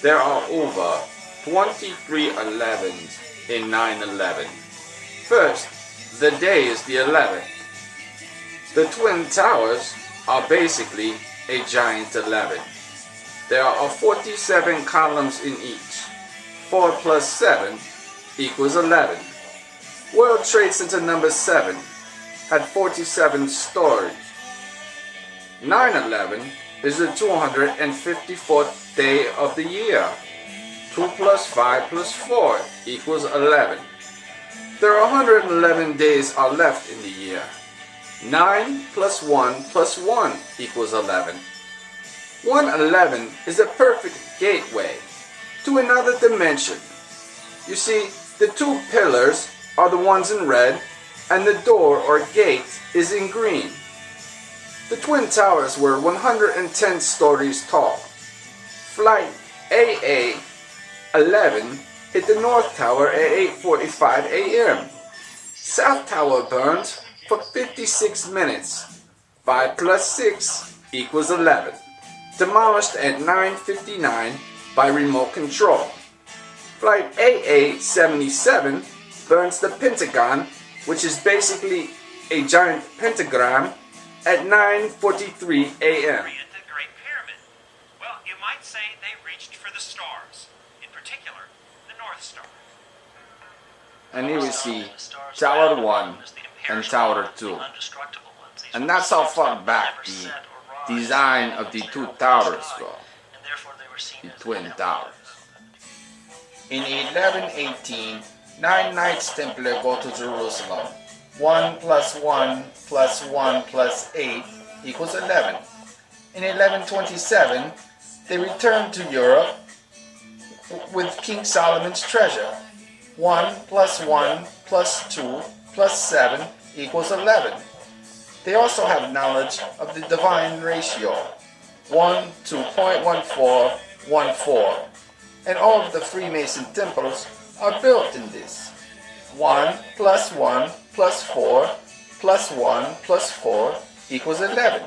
There are over 23 11s in 9/11. First, the day is the 11th. The Twin Towers are basically a giant 11. There are 47 columns in each. 4 plus 7 equals 11. World Trade Center number 7 had 47 stories. 9/11 is the 254th day of the year. 2 plus 5 plus 4 equals 11. There are 111 days are left in the year. 9 plus 1 plus 1 equals 11. 111 is the perfect gateway to another dimension. You see, the two pillars are the ones in red and the door or gate is in green. The Twin Towers were 110 stories tall. Flight AA-11 hit the North Tower at 8:45 a.m. South Tower burned for 56 minutes. 5 plus 6 equals 11. Demolished at 9:59 by remote control. Flight AA-77 burns the Pentagon, which is basically a giant pentagram, at 9:43 a.m. The Great Pyramid. Well, you might say they reached for the stars, in particular, the North Star. And here we see Tower 1 and Tower 2. And that's how far back the design of the two towers go, the Twin Towers. In 1118, 9 Knights Templar go to Jerusalem. 1 plus 1 plus 1 plus 8 equals 11. In 1127, they returned to Europe with King Solomon's treasure. 1 plus 1 plus 2 plus 7 equals 11. They also have knowledge of the divine ratio, 1 to 0.1414, and all of the Freemason temples are built in this. 1 plus 1 plus 4 plus 1 plus 4 equals 11.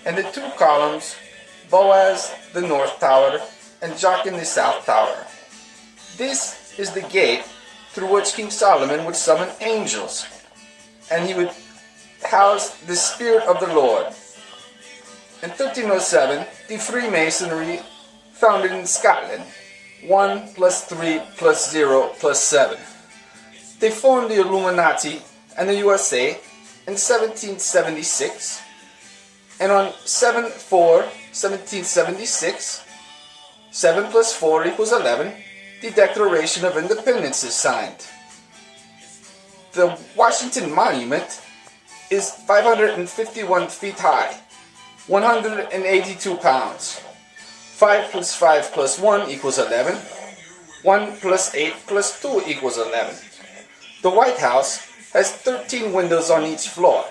And the two columns, Boaz the North Tower and Jachin the South Tower. This is the gate through which King Solomon would summon angels, and he would house the Spirit of the Lord. In 1307, the Freemasonry founded in Scotland, 1 plus 3 plus 0 plus 7. They formed the Illuminati and the USA in 1776, and on 7/4/1776, 7 plus 4 equals 11, the Declaration of Independence is signed. The Washington Monument is 551 feet high, 182 pounds. 5 plus 5 plus 1 equals 11. 1 plus 8 plus 2 equals 11. The White House has 13 windows on each floor,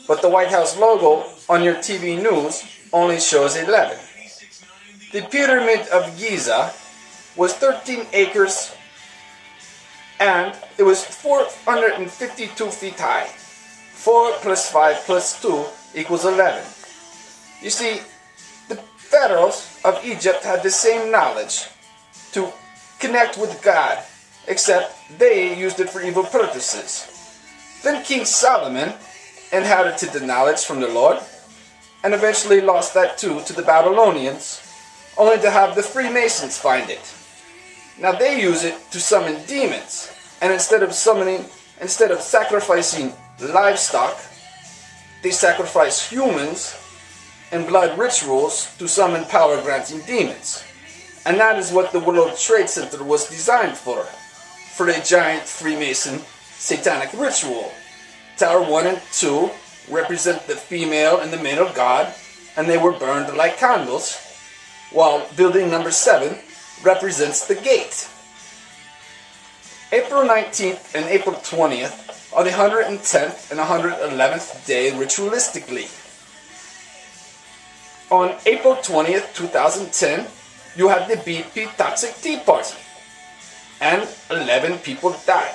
but the White House logo on your TV news only shows 11. The Pyramid of Giza was 13 acres and it was 452 feet high. 4 plus 5 plus 2 equals 11. You see, the pharaohs of Egypt had the same knowledge to connect with God, except they used it for evil purposes. Then King Solomon inherited the knowledge from the Lord and eventually lost that too to the Babylonians, only to have the Freemasons find it. Now they use it to summon demons, and instead of sacrificing livestock, they sacrifice humans and blood rituals to summon power-granting demons. And that is what the World Trade Center was designed for a giant Freemason satanic ritual. Tower 1 and 2 represent the female and the male god, and they were burned like candles, while building number 7 represents the gate. April 19th and April 20th are the 110th and 111th day ritualistically. On April 20th, 2010, you had the BP Toxic Tea Party, and 11 people died.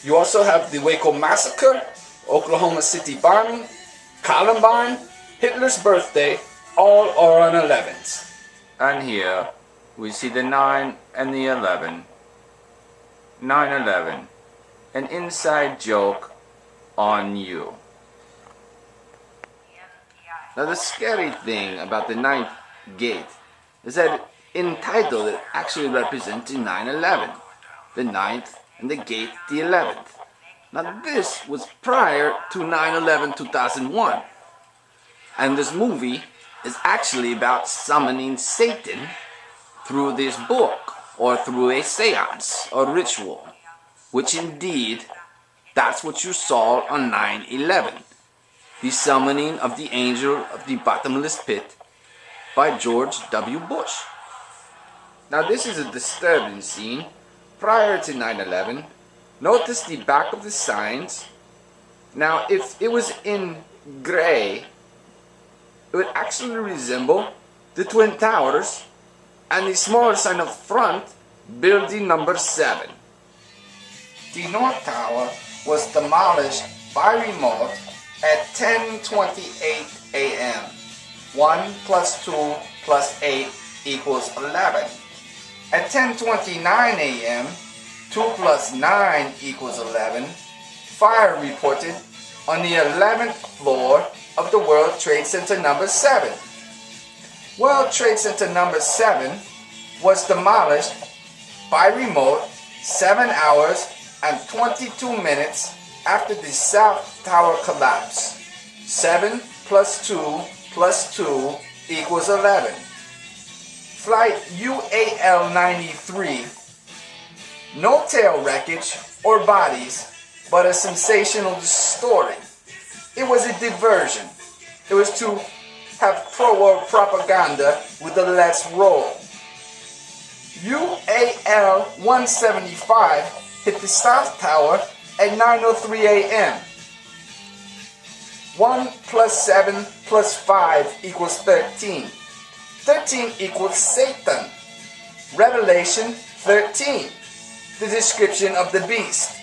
You also have the Waco Massacre, Oklahoma City bombing, Columbine, Hitler's birthday, all are on 11s. And here we see the 9 and the 11. 9/11, an inside joke on you. Now the scary thing about the ninth gate is that in title it actually represents the 9/11, the ninth and the gate the 11th. Now this was prior to 9/11/2001, and this movie is actually about summoning Satan through this book or through a seance or ritual, which indeed that's what you saw on 9/11. The summoning of the angel of the bottomless pit by George W. Bush. Now this is a disturbing scene prior to 9/11. Notice the back of the signs. Now if it was in gray, it would actually resemble the Twin Towers and the smaller sign up front, building number 7. The North Tower was demolished by remote at 10:28 a.m. 1 plus 2 plus 8 equals 11. At 10:29 a.m., 2 plus 9 equals 11. Fire reported on the 11th floor of the World Trade Center number 7. World Trade Center number 7 was demolished by remote 7 hours and 22 minutes after the South Tower collapse. 7 plus 2 plus 2 equals 11. Flight UAL 93. No tail wreckage or bodies, but a sensational story. It was a diversion. It was to have pro-war propaganda with the let's roll. UAL 175 hit the South Tower at 9:03 a.m. 1 plus 7 plus 5 equals 13. 13 equals Satan. Revelation 13. The description of the beast.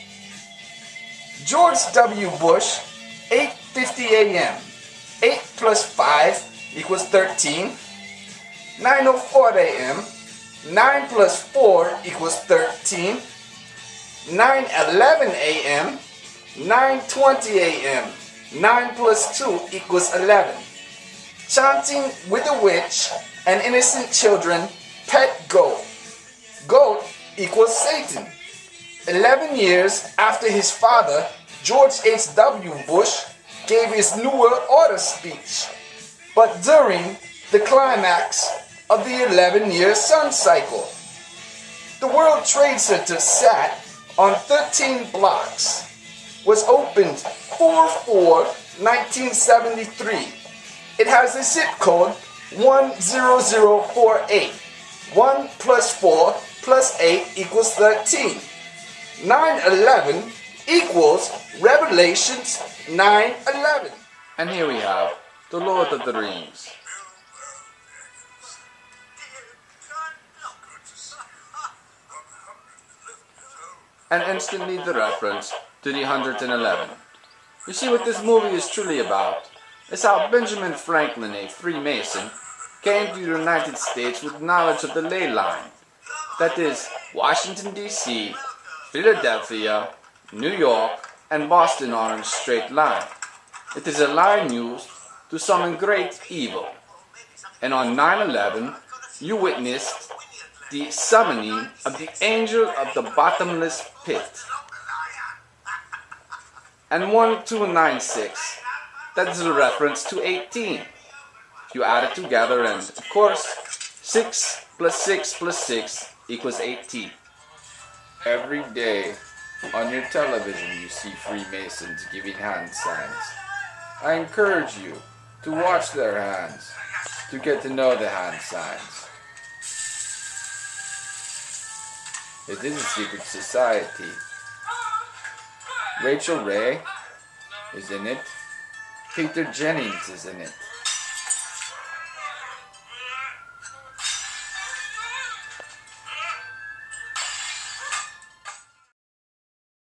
George W. Bush, 8:50 a.m. 8 plus 5 equals 13. 9:04 a.m. 9 plus 4 equals 13. 9:11 a.m. 9:20 a.m. 9 plus 2 equals 11. Chanting with a witch and innocent children, pet goat. Goat equals Satan. 11 years after his father, George H.W. Bush, gave his New World Order speech, but during the climax of the 11-year sun cycle. The World Trade Center sat on 13 blocks, was opened 4/4/1973. It has a zip code 10048. 1 plus 4 plus 8 equals 13. 9/11 equals Revelations 9:11. And here we have the Lord of the Rings. And instantly the reference to the 111. You see, what this movie is truly about is how Benjamin Franklin, a Freemason, came to the United States with knowledge of the ley line. That is, Washington, D.C., Philadelphia, New York, and Boston on a straight line. It is a line used to summon great evil. And on 9/11, you witnessed the summoning of the angel of the bottomless pit. And 1296, that is a reference to 18. You add it together and, of course, 6 plus 6 plus 6 equals 18. Every day on your television you see Freemasons giving hand signs. I encourage you to watch their hands, to get to know the hand signs. It is a secret society. Rachel Ray is in it. Peter Jennings is in it.